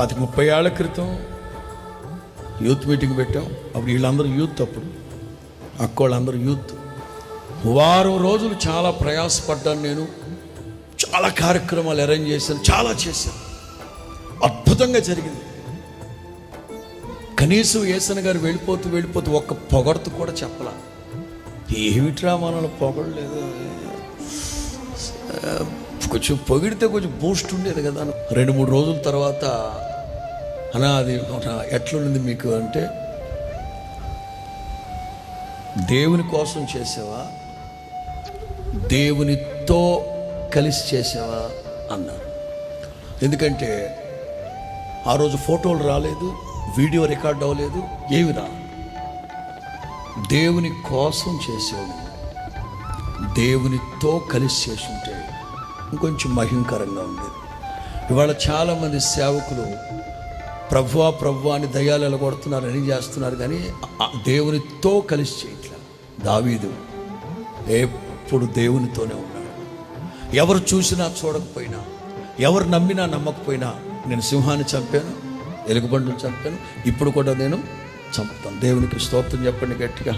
30 ఏళ్ల క్రితం youth meeting పెట్టాం. అప్పుడు వీళ్ళందరూ యూత్, అప్పుడు అక్కోళ్ళందరూ యూత్. వారం రోజులు చాలా ప్రయాసపడ్డాను. నేను చాలా కార్యక్రమాలు అరేంజ్ చేశాను, చాలా చేశాను. అద్భుతంగా జరిగింది. కనీసం యేసన్న గారు వెళ్ళిపోతూ ఒక్క పొగడుతూ కూడా చెప్పలా. ఏమిట్రా మనల్ని పొగడలేదు, కొంచెం పొగిడితే కొంచెం బూస్ట్ ఉండేది కదా. 2-3 రోజుల తర్వాత అన్నా అది ఎట్లుంది మీకు అంటే, దేవుని కోసం చేసావా, దేవునితో కలిసి చేసావా అన్నారు. ఎందుకంటే ఆ రోజు ఫోటోలు రాలేదు, వీడియో రికార్డ్ అవ్వలేదు, ఏమి రా. దేవుని కోసం చేసేవాడు, దేవునితో కలిసి చేసుంటే ఇంకొంచెం మహిమకరంగా ఉండేది. ఇవాళ చాలామంది సేవకులు ప్రభువా అని దయ్యాలు ఎలగొడుతున్నారు, అని చేస్తున్నారు, కానీ దేవునితో కలిసి చేయట్లేదు. దావీదు ఎప్పుడు దేవునితోనే ఉన్నాడు. ఎవరు చూసినా చూడకపోయినా, ఎవరు నమ్మినా నమ్మకపోయినా, నేను సింహాన్ని చంపాను, ఎలుగుబంటిని చంపాను, ఇప్పుడు కూడా నేను చంపుతాను. దేవునికి స్తోత్రం చెప్పండి గట్టిగా.